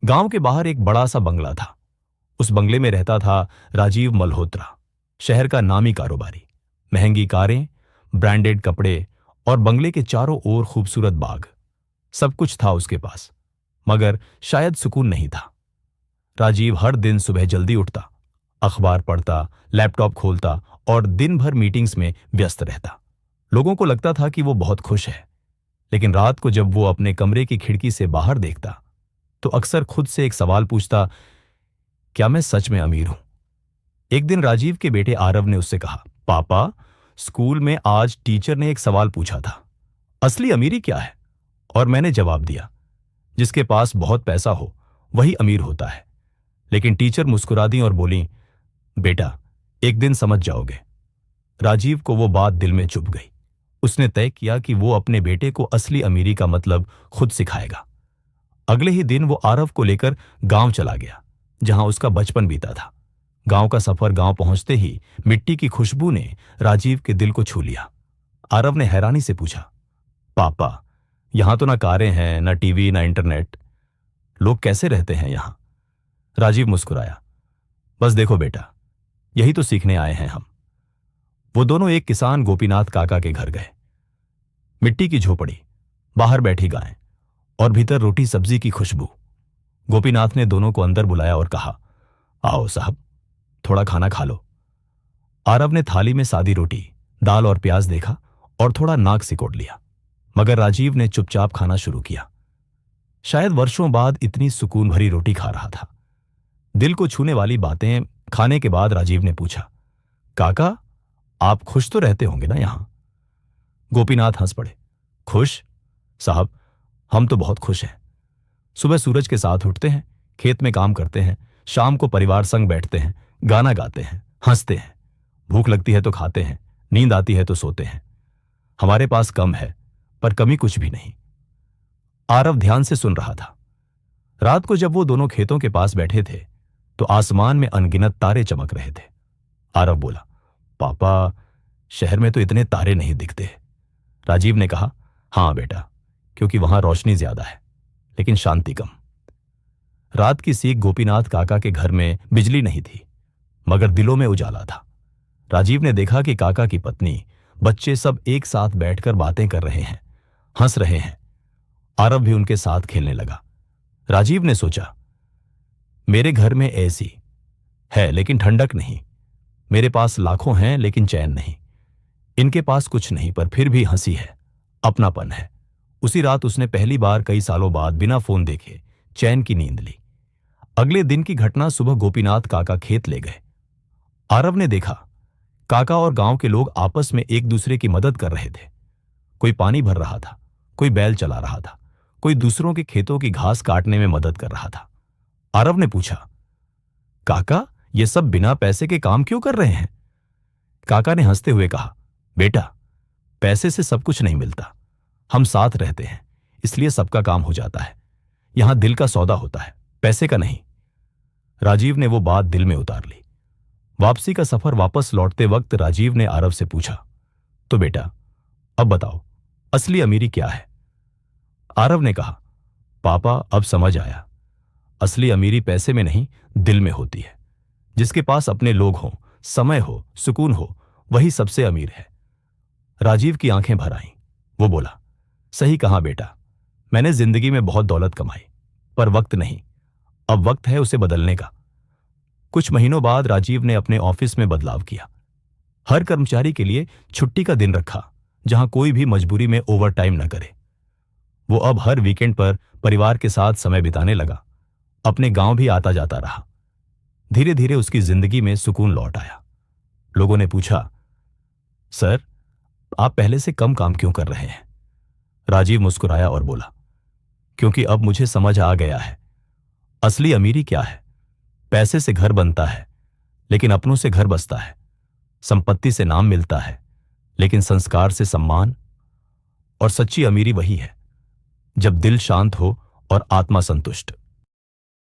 गांव के बाहर एक बड़ा सा बंगला था। उस बंगले में रहता था राजीव मल्होत्रा, शहर का नामी कारोबारी। महंगी कारें, ब्रांडेड कपड़े और बंगले के चारों ओर खूबसूरत बाग, सब कुछ था उसके पास, मगर शायद सुकून नहीं था। राजीव हर दिन सुबह जल्दी उठता, अखबार पढ़ता, लैपटॉप खोलता और दिन भर मीटिंग्स में व्यस्त रहता। लोगों को लगता था कि वो बहुत खुश है, लेकिन रात को जब वो अपने कमरे की खिड़की से बाहर देखता तो अक्सर खुद से एक सवाल पूछता, क्या मैं सच में अमीर हूं? एक दिन राजीव के बेटे आरव ने उससे कहा, पापा, स्कूल में आज टीचर ने एक सवाल पूछा था, असली अमीरी क्या है? और मैंने जवाब दिया, जिसके पास बहुत पैसा हो वही अमीर होता है। लेकिन टीचर मुस्कुरा दी और बोली, बेटा, एक दिन समझ जाओगे। राजीव को वो बात दिल में चुभ गई। उसने तय किया कि वो अपने बेटे को असली अमीरी का मतलब खुद सिखाएगा। अगले ही दिन वो आरव को लेकर गांव चला गया, जहां उसका बचपन बीता था। गांव का सफर गांव पहुंचते ही मिट्टी की खुशबू ने राजीव के दिल को छू लिया। आरव ने हैरानी से पूछा, पापा, यहां तो ना कारें हैं, ना टीवी, ना इंटरनेट, लोग कैसे रहते हैं यहां? राजीव मुस्कुराया, बस देखो बेटा, यही तो सीखने आए हैं हम। वो दोनों एक किसान गोपीनाथ काका के घर गए। मिट्टी की झोपड़ी, बाहर बैठी गायें और भीतर रोटी सब्जी की खुशबू। गोपीनाथ ने दोनों को अंदर बुलाया और कहा, आओ साहब, थोड़ा खाना खा लो। आरव ने थाली में सादी रोटी, दाल और प्याज देखा और थोड़ा नाक सिकोड़ लिया, मगर राजीव ने चुपचाप खाना शुरू किया। शायद वर्षों बाद इतनी सुकून भरी रोटी खा रहा था। दिल को छूने वाली बातें खाने के बाद राजीव ने पूछा, काका, आप खुश तो रहते होंगे ना यहां? गोपीनाथ हंस पड़े, खुश? साहब, हम तो बहुत खुश हैं। सुबह सूरज के साथ उठते हैं, खेत में काम करते हैं, शाम को परिवार संग बैठते हैं, गाना गाते हैं, हंसते हैं। भूख लगती है तो खाते हैं, नींद आती है तो सोते हैं। हमारे पास कम है, पर कमी कुछ भी नहीं। आरव ध्यान से सुन रहा था। रात को जब वो दोनों खेतों के पास बैठे थे तो आसमान में अनगिनत तारे चमक रहे थे। आरव बोला, पापा, शहर में तो इतने तारे नहीं दिखते। राजीव ने कहा, हां बेटा, क्योंकि वहां रोशनी ज्यादा है, लेकिन शांति कम। रात की सीख गोपीनाथ काका के घर में बिजली नहीं थी, मगर दिलों में उजाला था। राजीव ने देखा कि काका की पत्नी, बच्चे सब एक साथ बैठकर बातें कर रहे हैं, हंस रहे हैं। आरव भी उनके साथ खेलने लगा। राजीव ने सोचा, मेरे घर में एसी है लेकिन ठंडक नहीं। मेरे पास लाखों हैं लेकिन चैन नहीं। इनके पास कुछ नहीं, पर फिर भी हंसी है, अपनापन है। उसी रात उसने पहली बार कई सालों बाद बिना फोन देखे चैन की नींद ली। अगले दिन की घटना, सुबह गोपीनाथ काका खेत ले गए। आरव ने देखा, काका और गांव के लोग आपस में एक दूसरे की मदद कर रहे थे। कोई पानी भर रहा था, कोई बैल चला रहा था, कोई दूसरों के खेतों की घास काटने में मदद कर रहा था। आरव ने पूछा, काका, ये सब बिना पैसे के काम क्यों कर रहे हैं? काका ने हंसते हुए कहा, बेटा, पैसे से सब कुछ नहीं मिलता। हम साथ रहते हैं, इसलिए सबका काम हो जाता है। यहां दिल का सौदा होता है, पैसे का नहीं। राजीव ने वो बात दिल में उतार ली। वापसी का सफर वापस लौटते वक्त राजीव ने आरव से पूछा, तो बेटा, अब बताओ, असली अमीरी क्या है? आरव ने कहा, पापा, अब समझ आया। असली अमीरी पैसे में नहीं, दिल में होती है। जिसके पास अपने लोग हों, समय हो, सुकून हो, वही सबसे अमीर है। राजीव की आंखें भर आईं। वो बोला, सही कहा बेटा, मैंने जिंदगी में बहुत दौलत कमाई, पर वक्त नहीं। अब वक्त है उसे बदलने का। कुछ महीनों बाद राजीव ने अपने ऑफिस में बदलाव किया। हर कर्मचारी के लिए छुट्टी का दिन रखा, जहां कोई भी मजबूरी में ओवर टाइम न करे। वो अब हर वीकेंड पर परिवार के साथ समय बिताने लगा। अपने गांव भी आता जाता रहा। धीरे धीरे उसकी जिंदगी में सुकून लौट आया। लोगों ने पूछा, सर, आप पहले से कम काम क्यों कर रहे हैं? राजीव मुस्कुराया और बोला, क्योंकि अब मुझे समझ आ गया है, असली अमीरी क्या है। पैसे से घर बनता है, लेकिन अपनों से घर बसता है। संपत्ति से नाम मिलता है, लेकिन संस्कार से सम्मान। और सच्ची अमीरी वही है जब दिल शांत हो और आत्मा संतुष्ट।